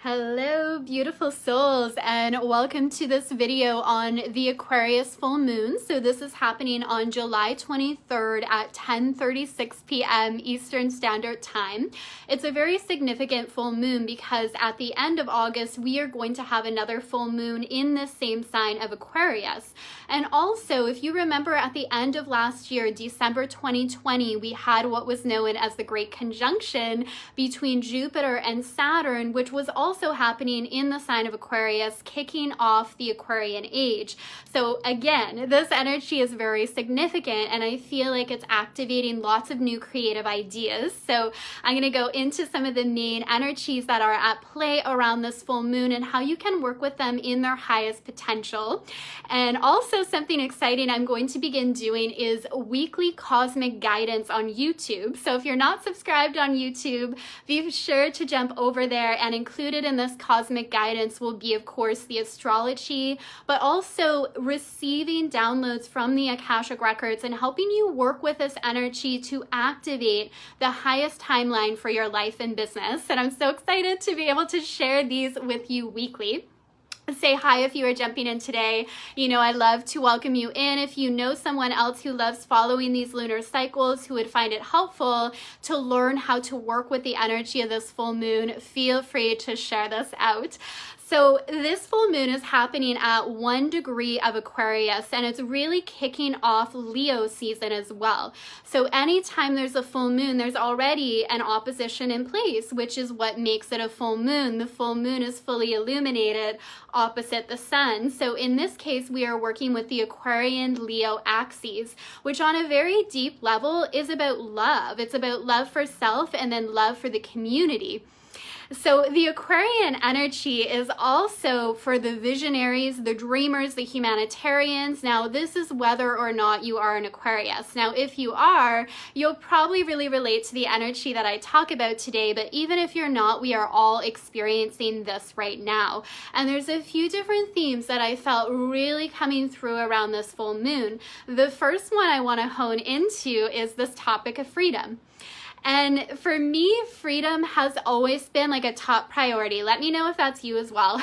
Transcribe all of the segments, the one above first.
Hello, beautiful souls, and welcome to this video on the Aquarius full moon. So this is happening on July 23rd at 10:36 p.m. Eastern Standard Time. It's a very significant full moon because at the end of August, we are going to have another full moon in the same sign of Aquarius. And also, if you remember at the end of last year, December 2020, we had what was known as the Great Conjunction between Jupiter and Saturn, which was also happening in the sign of Aquarius, kicking off the Aquarian age. So again, this energy is very significant, and I feel like it's activating lots of new creative ideas. So I'm going to go into some of the main energies that are at play around this full moon and how you can work with them in their highest potential. And also something exciting I'm going to begin doing is weekly cosmic guidance on YouTube. So if you're not subscribed on YouTube, be sure to jump over there, and included in this cosmic guidance will be, of course, the astrology, but also receiving downloads from the Akashic Records and helping you work with this energy to activate the highest timeline for your life and business. And I'm so excited to be able to share these with you weekly. Say hi if you are jumping in today. You know, I love to welcome you in. If you know someone else who loves following these lunar cycles, who would find it helpful to learn how to work with the energy of this full moon, feel free to share this out. So this full moon is happening at 1 degree of Aquarius, and it's really kicking off Leo season as well. So anytime there's a full moon, there's already an opposition in place, which is what makes it a full moon. The full moon is fully illuminated opposite the sun. So in this case, we are working with the Aquarian Leo axes, which on a very deep level is about love. It's about love for self and then love for the community. So the Aquarian energy is also for the visionaries, the dreamers, the humanitarians. Now, this is whether or not you are an Aquarius. Now, if you are, you'll probably really relate to the energy that I talk about today, but even if you're not, we are all experiencing this right now. And there's a few different themes that I felt really coming through around this full moon. The first one I want to hone into is this topic of freedom. And for me, freedom has always been like a top priority. Let me know if that's you as well.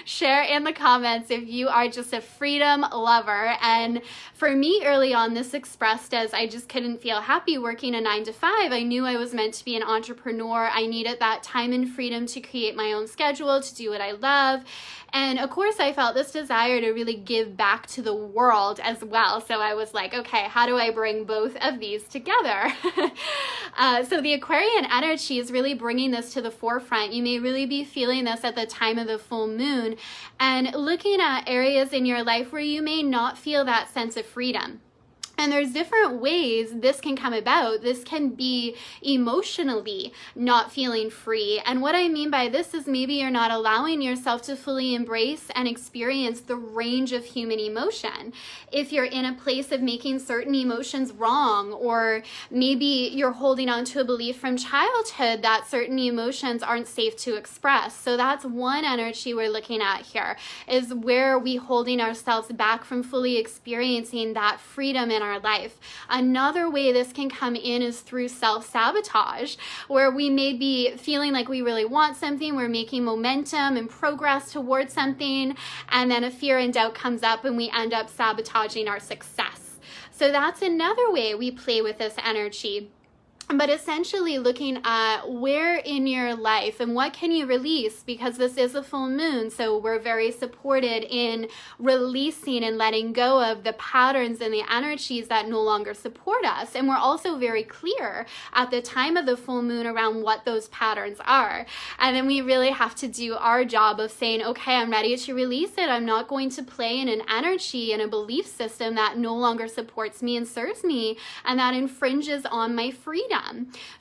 Share in the comments if you are just a freedom lover. And for me, early on, this expressed as I just couldn't feel happy working a 9 to 5. I knew I was meant to be an entrepreneur. I needed that time and freedom to create my own schedule, to do what I love. And of course, I felt this desire to really give back to the world as well. So I was like, okay, how do I bring both of these together? So the Aquarian energy is really bringing this to the forefront. You may really be feeling this at the time of the full moon and looking at areas in your life where you may not feel that sense of freedom. And there's different ways this can come about. This can be emotionally not feeling free. And what I mean by this is maybe you're not allowing yourself to fully embrace and experience the range of human emotion. If you're in a place of making certain emotions wrong, or maybe you're holding on to a belief from childhood that certain emotions aren't safe to express. So that's one energy we're looking at here, is where are we holding ourselves back from fully experiencing that freedom in our life. Another way this can come in is through self-sabotage, where we may be feeling like we really want something, we're making momentum and progress towards something, and then a fear and doubt comes up and we end up sabotaging our success. So that's another way we play with this energy. But essentially looking at where in your life and what can you release, because this is a full moon, so we're very supported in releasing and letting go of the patterns and the energies that no longer support us. And we're also very clear at the time of the full moon around what those patterns are. And then we really have to do our job of saying, okay, I'm ready to release it. I'm not going to play in an energy and a belief system that no longer supports me and serves me and that infringes on my freedom.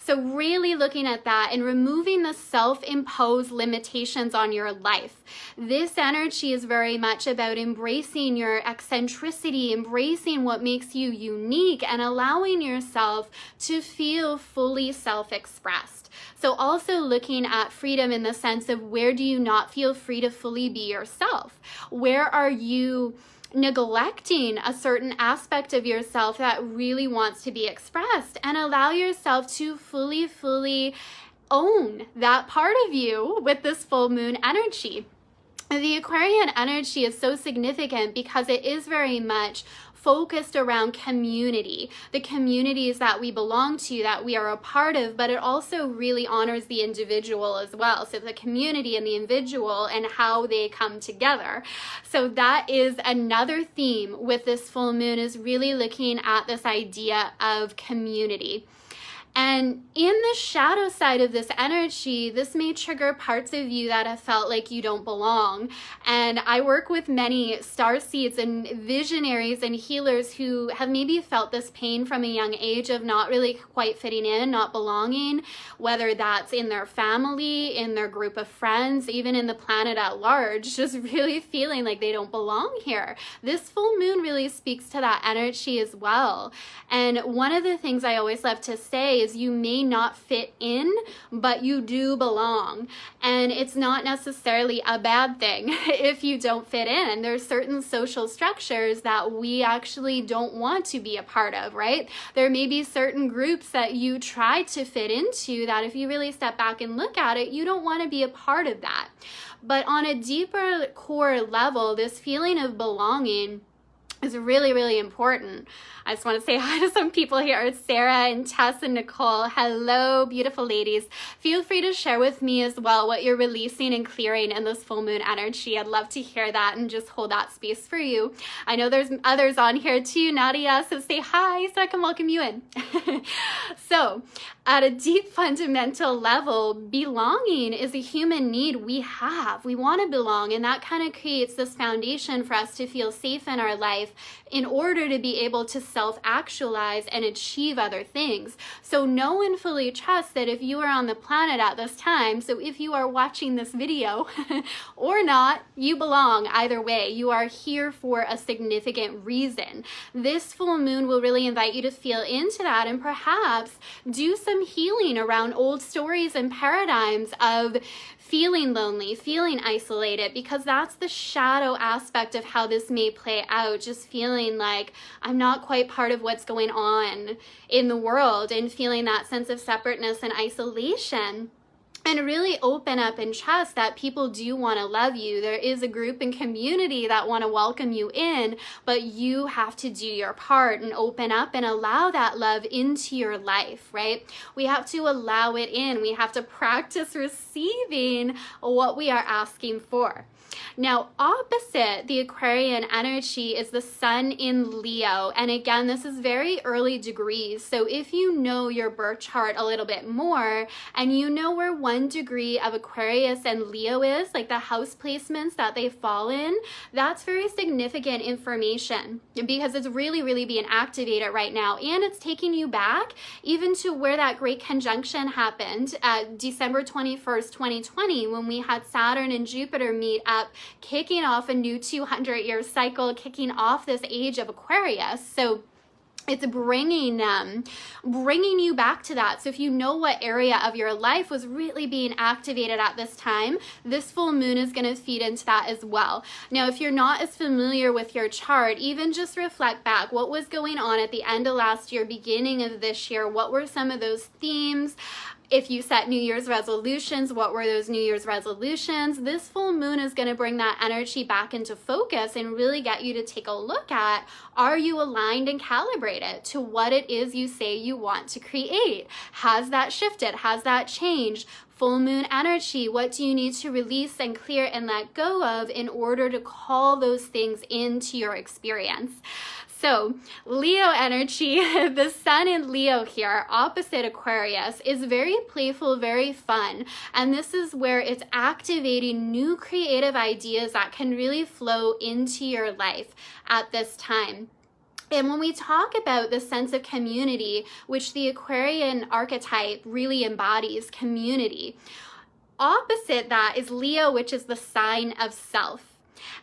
So really looking at that and removing the self-imposed limitations on your life. This energy is very much about embracing your eccentricity, embracing what makes you unique, and allowing yourself to feel fully self-expressed. So also looking at freedom in the sense of, where do you not feel free to fully be yourself? Where are you neglecting a certain aspect of yourself that really wants to be expressed, and allow yourself to fully own that part of you with this full moon energy. The Aquarian energy is so significant because it is very much focused around community, the communities that we belong to, that we are a part of, but it also really honors the individual as well. So the community and the individual and how they come together. So that is another theme with this full moon, is really looking at this idea of community. And in the shadow side of this energy, this may trigger parts of you that have felt like you don't belong. And I work with many starseeds and visionaries and healers who have maybe felt this pain from a young age of not really quite fitting in, not belonging, whether that's in their family, in their group of friends, even in the planet at large, just really feeling like they don't belong here. This full moon really speaks to that energy as well. And one of the things I always love to say is you may not fit in, but you do belong. And it's not necessarily a bad thing if you don't fit in. There's certain social structures that we actually don't want to be a part of, right? There may be certain groups that you try to fit into that if you really step back and look at it, you don't want to be a part of that. But on a deeper core level, this feeling of belonging is really, really important. I just want to say hi to some people here. It's Sarah and Tess and Nicole. Hello, beautiful ladies. Feel free to share with me as well what you're releasing and clearing in this full moon energy. I'd love to hear that and just hold that space for you. I know there's others on here too, Nadia, so say hi so I can welcome you in. So, at a deep fundamental level, belonging is a human need we have. We want to belong, and that kind of creates this foundation for us to feel safe in our life in order to be able to self-actualize and achieve other things. So know and fully trust that if you are on the planet at this time, so if you are watching this video or not, you belong either way. You are here for a significant reason. This full moon will really invite you to feel into that and perhaps do some healing around old stories and paradigms of feeling lonely, feeling isolated, because that's the shadow aspect of how this may play out. Just feeling like I'm not quite part of what's going on in the world and feeling that sense of separateness and isolation. And really open up and trust that people do want to love you. There is a group and community that want to welcome you in, but you have to do your part and open up and allow that love into your life, right? We have to allow it in. We have to practice receiving what we are asking for. Now, opposite the Aquarian energy is the sun in Leo. And again, this is very early degrees. So if you know your birth chart a little bit more and you know where 1 degree of Aquarius and Leo is, like the house placements that they fall in, that's very significant information because it's really, really being activated right now. And it's taking you back even to where that great conjunction happened at December 21st, 2020, when we had Saturn and Jupiter meet up, kicking off a new 200-year cycle, kicking off this age of Aquarius. So it's bringing you back to that. So if you know what area of your life was really being activated at this time, this full moon is going to feed into that as well. Now, if you're not as familiar with your chart, even just reflect back. What was going on at the end of last year, beginning of this year? What were some of those themes? If you set New Year's resolutions, what were those New Year's resolutions? This full moon is going to bring that energy back into focus and really get you to take a look at, are you aligned and calibrated to what it is you say you want to create? Has that shifted? Has that changed? Full moon energy, what do you need to release and clear and let go of in order to call those things into your experience? So Leo energy, the sun in Leo here, opposite Aquarius, is very playful, very fun. And this is where it's activating new creative ideas that can really flow into your life at this time. And when we talk about the sense of community, which the Aquarian archetype really embodies, community, opposite that is Leo, which is the sign of self.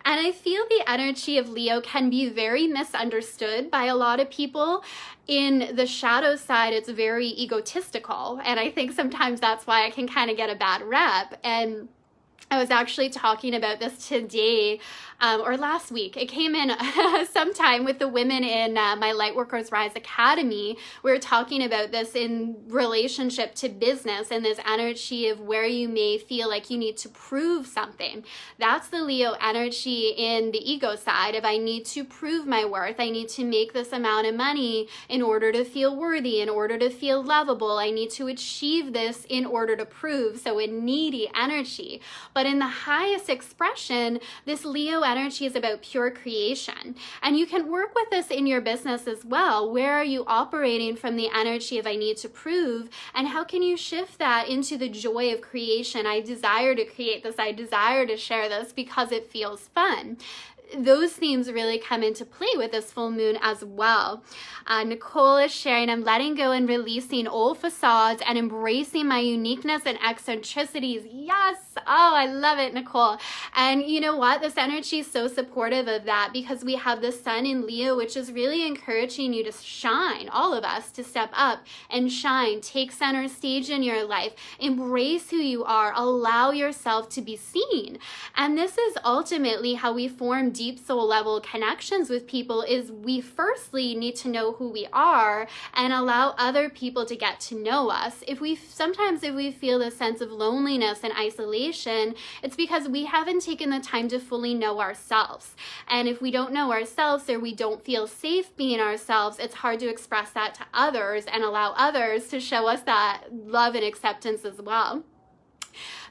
And I feel the energy of Leo can be very misunderstood by a lot of people. In the shadow side, it's very egotistical. And I think sometimes that's why I can kind of get a bad rep. And I was actually talking about this today or last week. It came in sometime with the women in my Lightworkers Rise Academy. We were talking about this in relationship to business and this energy of where you may feel like you need to prove something. That's the Leo energy in the ego side of I need to prove my worth. I need to make this amount of money in order to feel worthy, in order to feel lovable. I need to achieve this in order to prove. So a needy energy. But in the highest expression, this Leo energy is about pure creation. And you can work with this in your business as well. Where are you operating from the energy of I need to prove? And how can you shift that into the joy of creation? I desire to create this. I desire to share this because it feels fun. Those themes really come into play with this full moon as well. Nicole is sharing, I'm letting go and releasing old facades and embracing my uniqueness and eccentricities. Yes. Oh, I love it, Nicole. And you know what? This energy is so supportive of that because we have the sun in Leo, which is really encouraging you to shine, all of us, to step up and shine, take center stage in your life, embrace who you are, allow yourself to be seen. And this is ultimately how we form deep soul level connections with people. Is we firstly need to know who we are and allow other people to get to know us. Sometimes if we feel a sense of loneliness and isolation, it's because we haven't taken the time to fully know ourselves. And if we don't know ourselves or we don't feel safe being ourselves, it's hard to express that to others and allow others to show us that love and acceptance as well.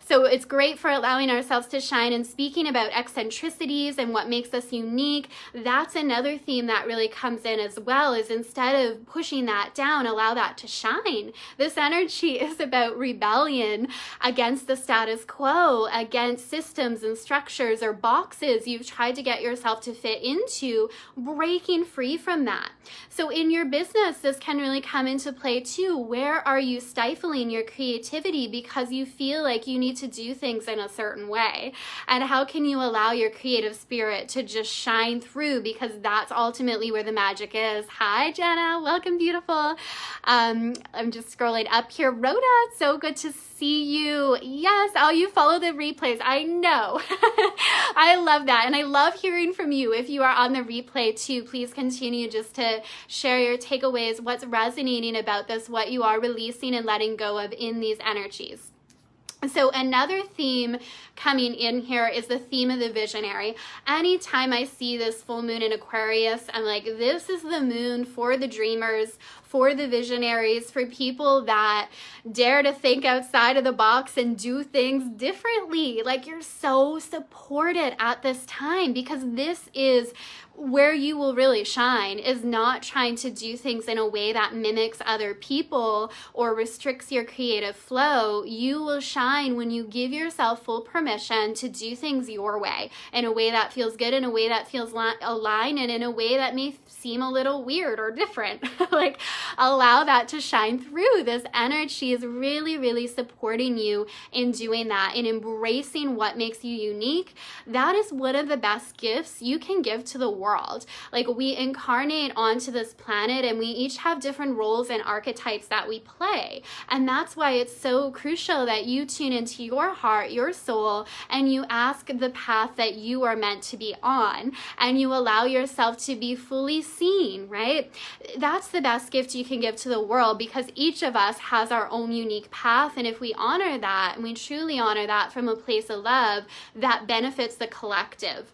So it's great for allowing ourselves to shine. And speaking about eccentricities and what makes us unique, that's another theme that really comes in as well, is instead of pushing that down, allow that to shine. This energy is about rebellion against the status quo, against systems and structures or boxes you've tried to get yourself to fit into, breaking free from that. So in your business, this can really come into play too. Where are you stifling your creativity because you feel like you need to do things in a certain way? And how can you allow your creative spirit to just shine through, because that's ultimately where the magic is. Hi Jenna, welcome, beautiful. I'm just scrolling up here. Rhoda, it's so good to see you. Yes, oh, you follow the replays. I know. I love that. And I love hearing from you. If you are on the replay too, please continue just to share your takeaways, what's resonating about this, what you are releasing and letting go of in these energies. So another theme coming in here is the theme of the visionary. Anytime I see this full moon in Aquarius, I'm like, this is the moon for the dreamers, for the visionaries, for people that dare to think outside of the box and do things differently. Like, you're so supported at this time, because this is where you will really shine, is not trying to do things in a way that mimics other people or restricts your creative flow. You will shine when you give yourself full permission to do things your way, in a way that feels good, in a way that feels aligned, and in a way that may seem a little weird or different. Like, allow that to shine through. This energy is really, really supporting you in doing that, in embracing what makes you unique. That is one of the best gifts you can give to the world. Like, we incarnate onto this planet and we each have different roles and archetypes that we play. And that's why it's so crucial that you tune into your heart, your soul, and you ask the path that you are meant to be on, and you allow yourself to be fully seen, right? That's the best gift you can give to the world, because each of us has our own unique path. And if we honor that, and we truly honor that from a place of love, that benefits the collective.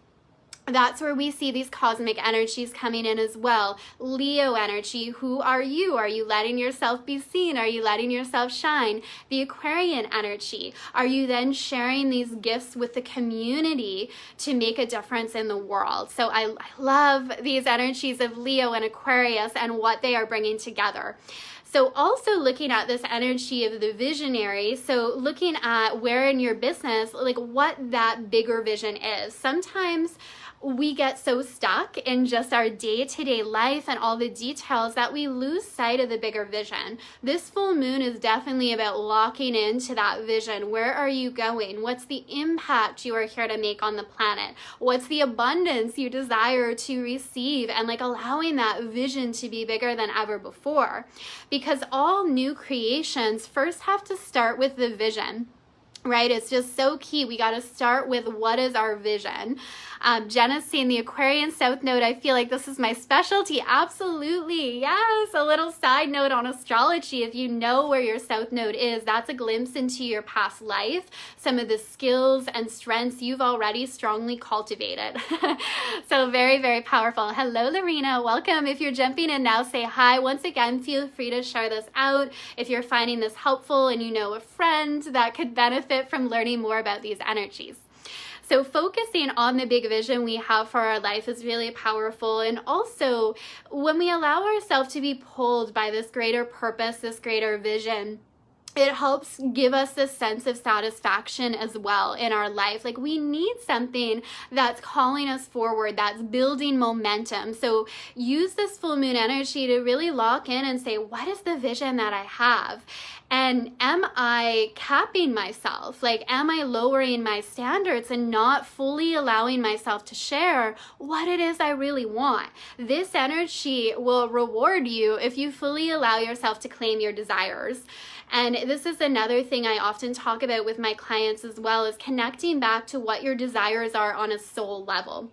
That's where we see these cosmic energies coming in as well. Leo energy, who are you? Are you letting yourself be seen? Are you letting yourself shine? The Aquarian energy, are you then sharing these gifts with the community to make a difference in the world? So I love these energies of Leo and Aquarius and what they are bringing together. So also looking at this energy of the visionary, so looking at where in your business, like what that bigger vision is. Sometimes we get so stuck in just our day-to-day life and all the details that we lose sight of the bigger vision. This full moon is definitely about locking into that vision. Where are you going? What's the impact you are here to make on the planet? What's the abundance you desire to receive? And like allowing that vision to be bigger than ever before. Because all new creations first have to start with the vision. right? It's just so key. We got to start with what is our vision. Jenna's saying the Aquarian South Node, I feel like this is my specialty. Absolutely. Yes. A little side note on astrology. If you know where your South Node is, that's a glimpse into your past life, some of the skills and strengths you've already strongly cultivated. So very, very powerful. Hello, Lorena. Welcome. If you're jumping in now, say hi. Once again, feel free to share this out if you're finding this helpful and you know a friend that could benefit from learning more about these energies. So focusing on the big vision we have for our life is really powerful. And also, when we allow ourselves to be pulled by this greater purpose, this greater vision, it helps give us this sense of satisfaction as well in our life. Like, we need something that's calling us forward, that's building momentum. So use this full moon energy to really lock in and say, what is the vision that I have? And am I capping myself? Like, am I lowering my standards and not fully allowing myself to share what it is I really want? This energy will reward you if you fully allow yourself to claim your desires. And this is another thing I often talk about with my clients as well, is connecting back to what your desires are on a soul level.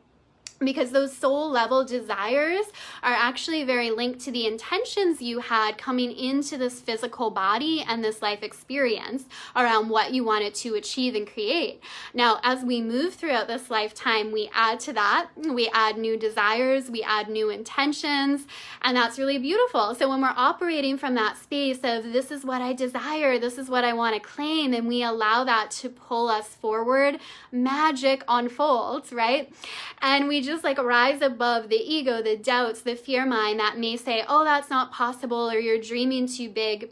Because those soul level desires are actually very linked to the intentions you had coming into this physical body and this life experience around what you wanted to achieve and create. Now, as we move throughout this lifetime, we add to that, we add new desires, we add new intentions, and that's really beautiful. So when we're operating from that space of this is what I desire, this is what I want to claim, and we allow that to pull us forward, magic unfolds, right? And we just like rise above the ego, the doubts, the fear mind that may say, oh, that's not possible, or you're dreaming too big.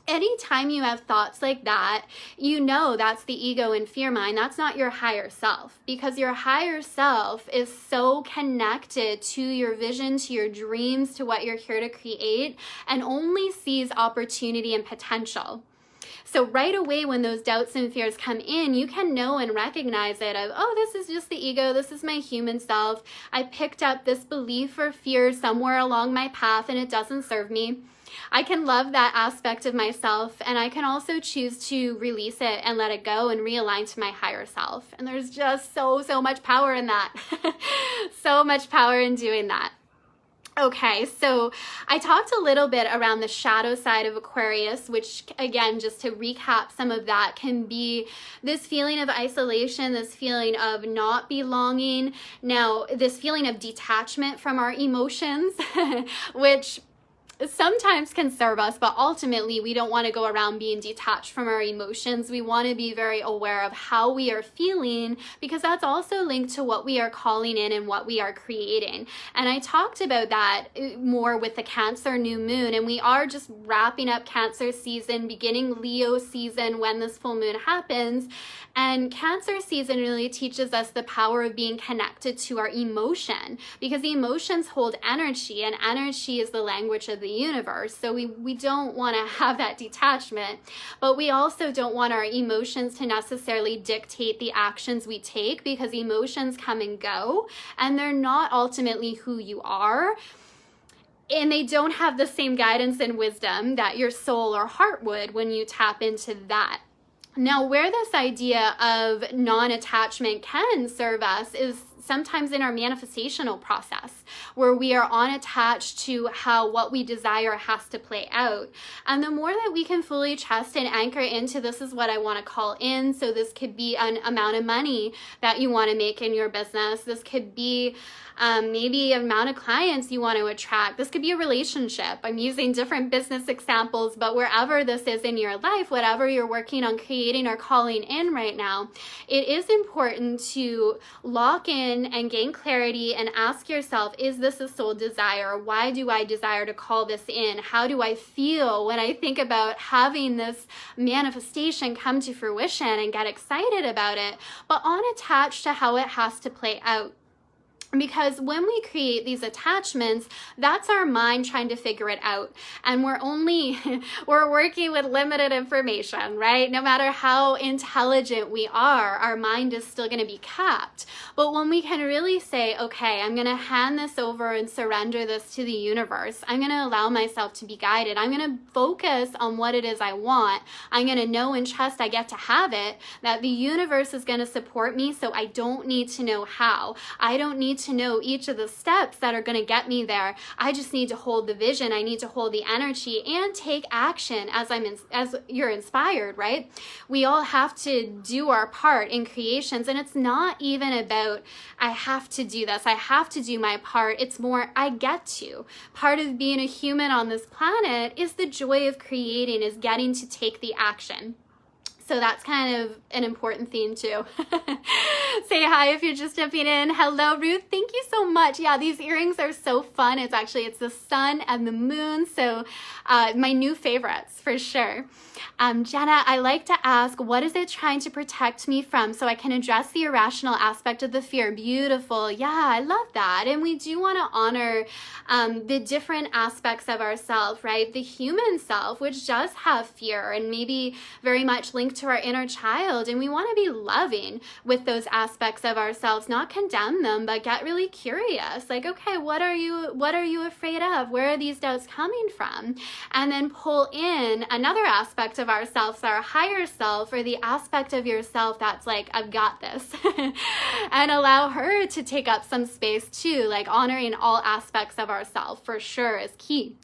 Anytime you have thoughts like that, you know that's the ego and fear mind. That's not your higher self, because your higher self is so connected to your vision, to your dreams, to what you're here to create, and only sees opportunity and potential. So right away when those doubts and fears come in, you can know and recognize it of, oh, this is just the ego, this is my human self. I picked up this belief or fear somewhere along my path and it doesn't serve me. I can love that aspect of myself, and I can also choose to release it and let it go and realign to my higher self. And there's just so much power in that. So much power in doing that. Okay, so I talked a little bit around the shadow side of Aquarius, which again, just to recap some of that, can be this feeling of isolation, this feeling of not belonging. Now, this feeling of detachment from our emotions, which sometimes can serve us, but ultimately we don't want to go around being detached from our emotions. We want to be very aware of how we are feeling, because that's also linked to what we are calling in and what we are creating. And I talked about that more with the Cancer new moon, and we are just wrapping up Cancer season, beginning Leo season when this full moon happens. And Cancer season really teaches us the power of being connected to our emotion, because the emotions hold energy, and energy is the language of the universe. So we don't want to have that detachment, but we also don't want our emotions to necessarily dictate the actions we take, because emotions come and go, and they're not ultimately who you are. And they don't have the same guidance and wisdom that your soul or heart would when you tap into that. Now, where this idea of non-attachment can serve us is sometimes in our manifestational process, where we are unattached to how what we desire has to play out. And the more that we can fully trust and anchor into this is what I want to call in. So this could be an amount of money that you want to make in your business. This could be maybe an amount of clients you want to attract. This could be a relationship. I'm using different business examples, but wherever this is in your life, whatever you're working on creating or calling in right now, it is important to lock in and gain clarity and ask yourself, is this a soul desire? Why do I desire to call this in? How do I feel when I think about having this manifestation come to fruition and get excited about it, but unattached to how it has to play out? Because when we create these attachments, that's our mind trying to figure it out. And we're working with limited information, right? No matter how intelligent we are, our mind is still going to be capped. But when we can really say, okay, I'm going to hand this over and surrender this to the universe. I'm going to allow myself to be guided. I'm going to focus on what it is I want. I'm going to know and trust I get to have it, that the universe is going to support me, so I don't need to know how. I don't need to know each of the steps that are going to get me there. I just need to hold the vision. I need to hold the energy and take action as you're inspired, right? We all have to do our part in creations, and it's not even about I have to do this, I have to do my part. It's more I get to. Part of being a human on this planet is the joy of creating, is getting to take the action. So that's kind of an important theme too. Say hi if you're just jumping in. Hello, Ruth. Thank you so much. Yeah, these earrings are so fun. It's the sun and the moon. So my new favorites for sure. Jenna, I like to ask, what is it trying to protect me from so I can address the irrational aspect of the fear? Beautiful. Yeah, I love that. And we do want to honor the different aspects of ourselves, right? The human self, which does have fear and maybe very much linked to our inner child. And we want to be loving with those aspects of ourselves, not condemn them, but get really curious. Like, okay, what are you afraid of? Where are these doubts coming from? And then pull in another aspect of ourselves, our higher self, or the aspect of yourself that's like, I've got this. And allow her to take up some space too. Like honoring all aspects of ourselves for sure is key.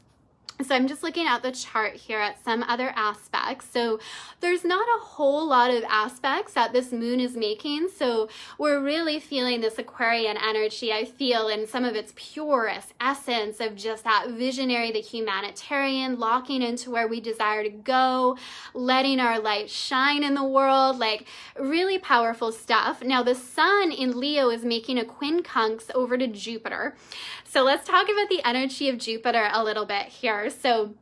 So I'm just looking at the chart here at some other aspects. So there's not a whole lot of aspects that this moon is making. So we're really feeling this Aquarian energy, I feel, in some of its purest essence of just that visionary, the humanitarian, locking into where we desire to go, letting our light shine in the world, like really powerful stuff. Now the sun in Leo is making a quincunx over to Jupiter. So let's talk about the energy of Jupiter a little bit here. So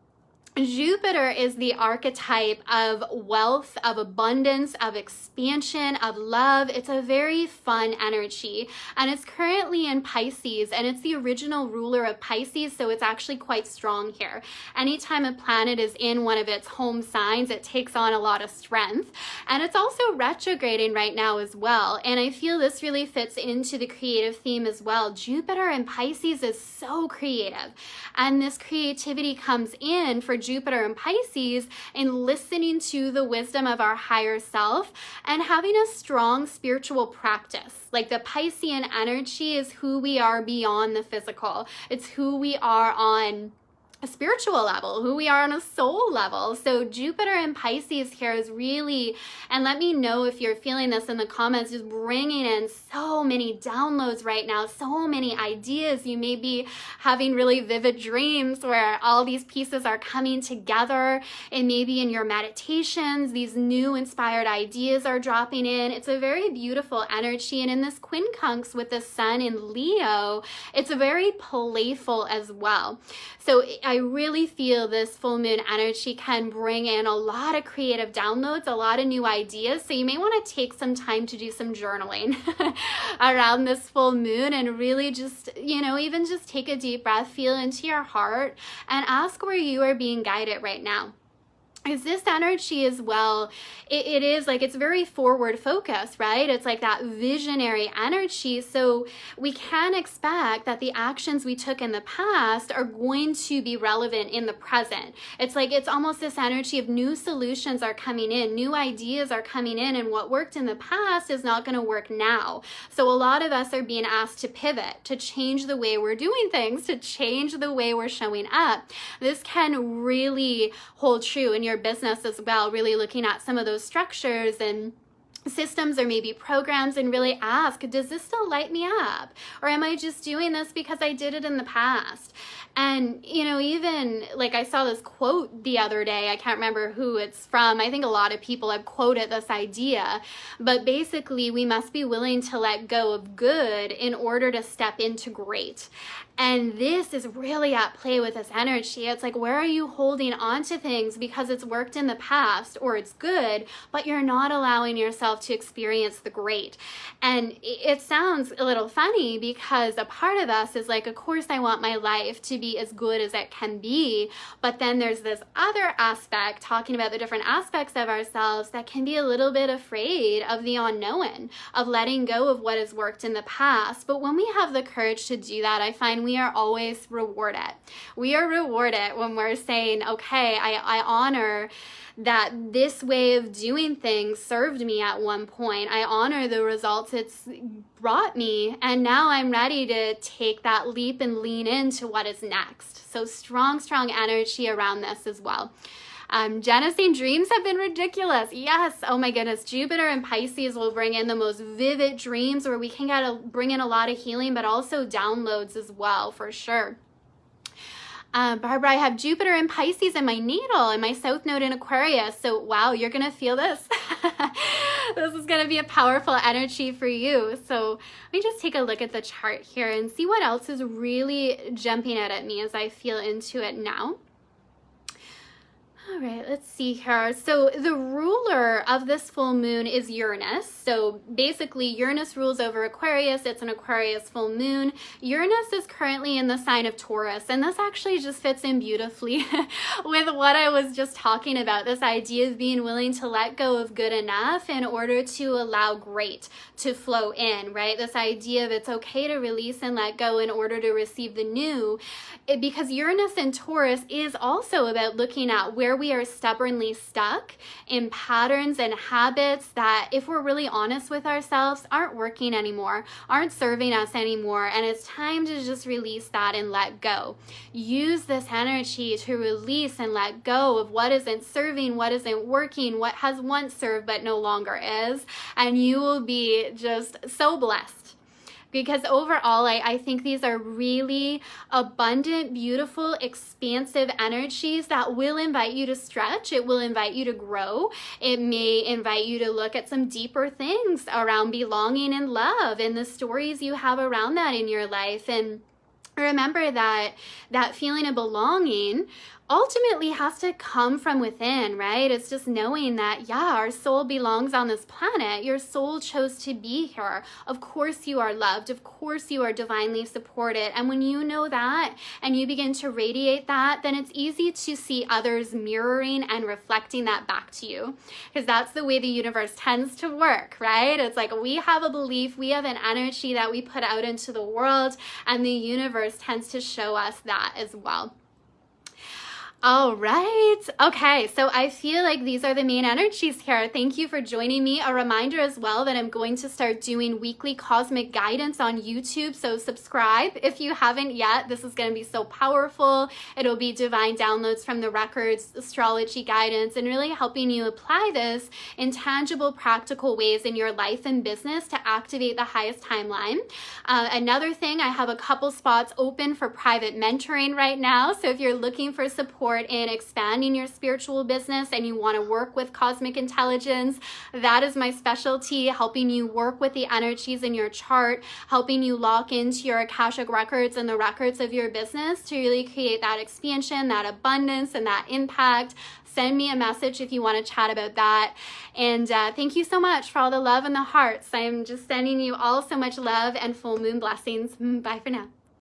Jupiter is the archetype of wealth, of abundance, of expansion, of love. It's a very fun energy, and it's currently in Pisces, and it's the original ruler of Pisces, so it's actually quite strong here. Anytime a planet is in one of its home signs, it takes on a lot of strength, and it's also retrograding right now as well, and I feel this really fits into the creative theme as well. Jupiter in Pisces is so creative, and this creativity comes in for Jupiter and Pisces in listening to the wisdom of our higher self and having a strong spiritual practice. Like the Piscean energy is who we are beyond the physical. It's who we are on a spiritual level, who we are on a soul level. So Jupiter and Pisces here is really, and let me know if you're feeling this in the comments, just bringing in so many downloads right now, so many ideas. You may be having really vivid dreams where all these pieces are coming together, and maybe in your meditations, these new inspired ideas are dropping in. It's a very beautiful energy. And in this quincunx with the sun in Leo, it's very playful as well. So I really feel this full moon energy can bring in a lot of creative downloads, a lot of new ideas. So you may want to take some time to do some journaling around this full moon and really just, even just take a deep breath, feel into your heart, and ask where you are being guided right now. Is this energy as well, it is like, it's very forward focused, right? It's like that visionary energy. So we can expect that the actions we took in the past are going to be relevant in the present. It's like, it's almost this energy of new solutions are coming in, new ideas are coming in, and what worked in the past is not going to work now. So a lot of us are being asked to pivot, to change the way we're doing things, to change the way we're showing up. This can really hold true in your business as well, really looking at some of those structures and systems or maybe programs and really ask, does this still light me up? Or am I just doing this because I did it in the past? And, even like I saw this quote the other day, I can't remember who it's from. I think a lot of people have quoted this idea, but basically we must be willing to let go of good in order to step into great. And this is really at play with this energy. It's like, where are you holding on to things because it's worked in the past or it's good, but you're not allowing yourself to experience the great? And it sounds a little funny because a part of us is like, of course I want my life to be as good as it can be. But then there's this other aspect, talking about the different aspects of ourselves, that can be a little bit afraid of the unknown, of letting go of what has worked in the past. But when we have the courage to do that, I find we are always rewarded. We are rewarded when we're saying, okay, I honor that this way of doing things served me at one point. I honor the results it's brought me, and now I'm ready to take that leap and lean into what is next. So strong energy around this as well. Jenna saying dreams have been ridiculous. Yes, oh my goodness. Jupiter and Pisces will bring in the most vivid dreams where we can bring in a lot of healing, but also downloads as well, for sure. Barbara, I have Jupiter and Pisces in my natal and my south node in Aquarius. So wow, you're going to feel this. This is going to be a powerful energy for you. So let me just take a look at the chart here and see what else is really jumping out at me as I feel into it now. All right, let's see here. So the ruler of this full moon is Uranus. So basically Uranus rules over Aquarius. It's an Aquarius full moon. Uranus is currently in the sign of Taurus. And this actually just fits in beautifully with what I was just talking about. This idea of being willing to let go of good enough in order to allow great to flow in, right? This idea of it's okay to release and let go in order to receive the new. Because Uranus and Taurus is also about looking at where we are stubbornly stuck in patterns and habits that, if we're really honest with ourselves, aren't working anymore, aren't serving us anymore, and it's time to just release that and let go. Use this energy to release and let go of what isn't serving, what isn't working, what has once served but no longer is, and you will be just so blessed. Because overall, I think these are really abundant, beautiful, expansive energies that will invite you to stretch. It will invite you to grow. It may invite you to look at some deeper things around belonging and love and the stories you have around that in your life. And remember that feeling of belonging ultimately has to come from within, right? It's just knowing that, yeah, our soul belongs on this planet. Your soul chose to be here. Of course you are loved. Of course you are divinely supported. And when you know that and you begin to radiate that, then it's easy to see others mirroring and reflecting that back to you. Because that's the way the universe tends to work, right? It's like we have a belief, we have an energy that we put out into the world, and the universe tends to show us that as well. All right. Okay. So I feel like these are the main energies here. Thank you for joining me. A reminder as well that I'm going to start doing weekly cosmic guidance on YouTube. So subscribe if you haven't yet. This is going to be so powerful. It'll be divine downloads from the records, astrology guidance, and really helping you apply this in tangible, practical ways in your life and business to activate the highest timeline. Another thing, I have a couple spots open for private mentoring right now. So if you're looking for support in expanding your spiritual business and you want to work with cosmic intelligence, that is my specialty, helping you work with the energies in your chart, helping you lock into your Akashic records and the records of your business to really create that expansion, that abundance, and that impact. Send me a message if you want to chat about that. And thank you so much for all the love and the hearts. I am just sending you all so much love and full moon blessings. Bye for now.